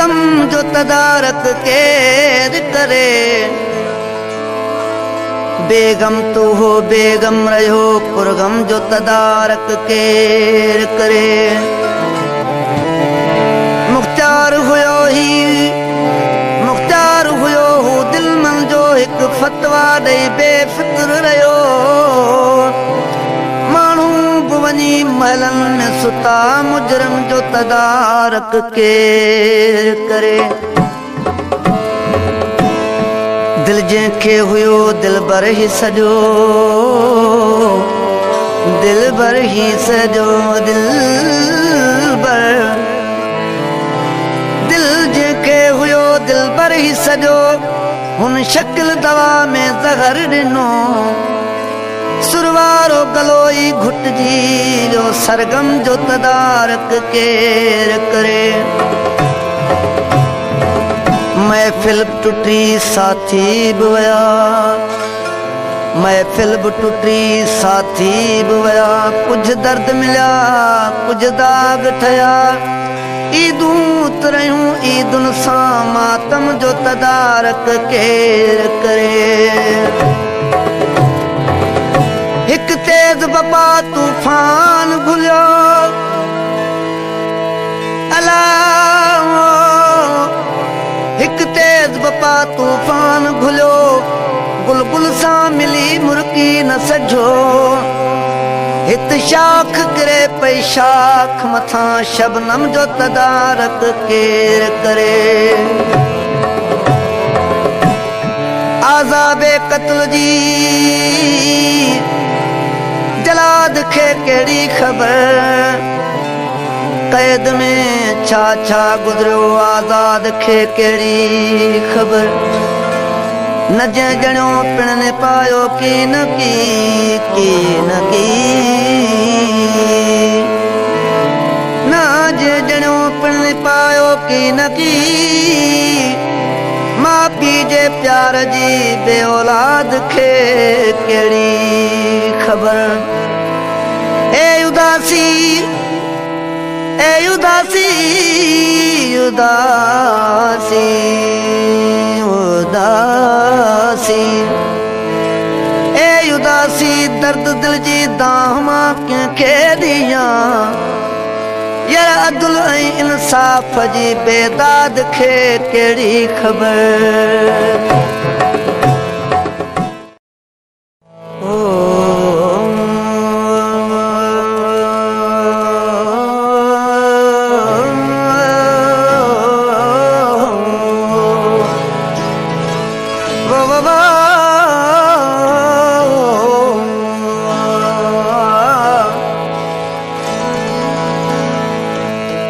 सितम जो तदारक केर करे। बेगम तू हो बेगम रहो पुरगम जो तदारक केर करे। मुख्तार हुयो हो दिल मन जो एक फतवा दे बेफिक्र रहो। मानू बुवनी महलन में सुता मुजरम जो तदारक केर करे। दिल जंहिंखे हुयो दिल बर ही सजो, दिल बर ही सजो, दिल जंहिंखे हुयो दिल बर ही सजो। हुन शक्ल दवा में ज़हर ॾिनो। सुरवारो गलो ई घुटजी वियो सरगम जो तदारक केर करे। महफिल टुटी साथी बि विया, महफिल बि टुटी साथी बि विया। कुछ दर्द मिलिया कुछ दाग ठया। ईदूं उतरियूं ईदुन सां मातम जो तदारक केर करे। हिक तेज बपा तूफान घुलियो अला। हिक तेज बपा तूफान घुलियो बुलबुल सां मिली मुर्की न सजो। हित शाख गिरे पई शाख मथां शबनम जो तदारक केर करे। आज़ाबे क़त्ल जी जलाद खे केड़ी ख़बर। कैद में छा छा गुजरियो आज़ाद खे केड़ी ख़बर। न जंहिं ॼणियो पिण ने पायो की न की न जंहिं ॼणियो पिण ने पायो की न की। मां पीउ जे प्यार जी बे औलाद खे केड़ी ख़बर। ए उदासी ए उदासी उदासी उदासी ए उदासी दर्द दिल जी दाहमा कंहिंखे ॾियां। यार अदल ऐं इंसाफ़ जी बेदाद खे केड़ी ख़बर।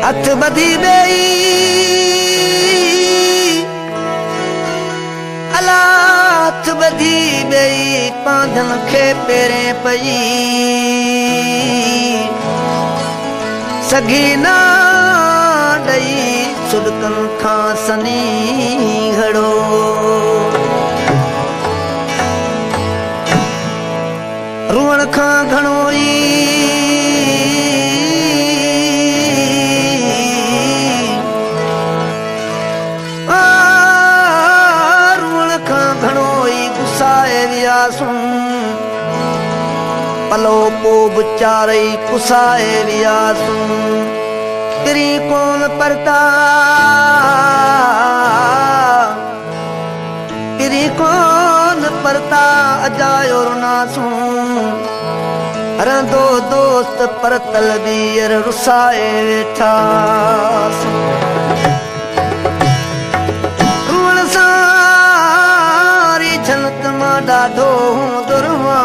हथ बधी बेई अला हथ बधी बेई पांधन खे पेरे पई। सगी ना ॾई सुॾकन खां सनी घड़ो। रुअण खां घणो ई पलो पो बुचारई कुसाए वियासूं। किरी कोन परता किरी कोन परता अजायो रुनासूं। रंदो दोस्त पर तलबीर रुसाए वेठासूं। रुअण सारी झलक मां ॾाढो दुरवा।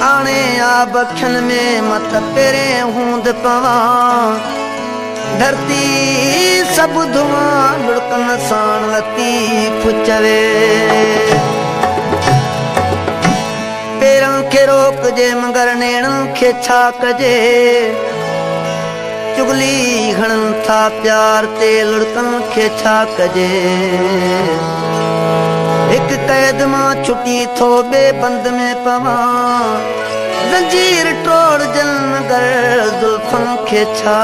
आणे आब अखियुनि में मत पेरे हूंद पवां। धरती सभु धुआं लुड़कन साण लतीफ़ चवे। पेरनि खे रोकजे मगर नेणनि खे छा कजे। चुगली हणनि था प्यार ते लुड़कनि खे छा कजे। हिक कैद मां छुटी थो ॿिए बंद में पवां। जंजीर तोड़ जल मगर ज़ुल्फनि खे छा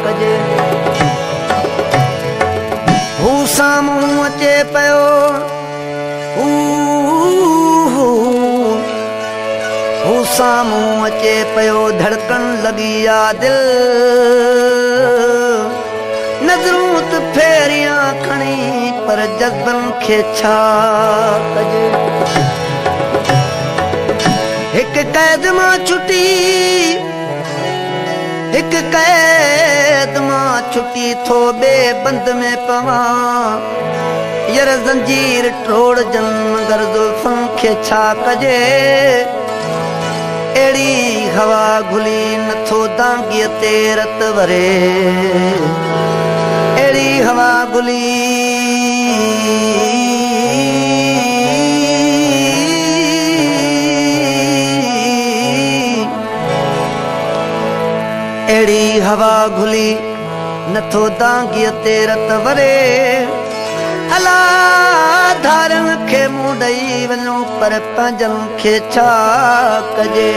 कजे। अचे पियो हू साम्हूं अचे पियो धड़कन लॻी आ दिल नज़रूं त फेरियां खणी पर जज़्बनि खे छा कजे हिक क़ैद मां छुटी हिक क़ैद मां छुटी थो ॿिए बंद में पवां यार ज़ंजीर टोड़ जन मगर ज़ुल्फ़नि खे छा कजे अहिड़ी हवा घुली नथो दांगीअ ते रत वरे अहिड़ी हवा घुली अहिड़ी हवा घुली नथो दांगीअ ते रत वरे अला धारनि खे मुंहुं ॾेई वञूं पर पंहिंजनि खे छा कजे।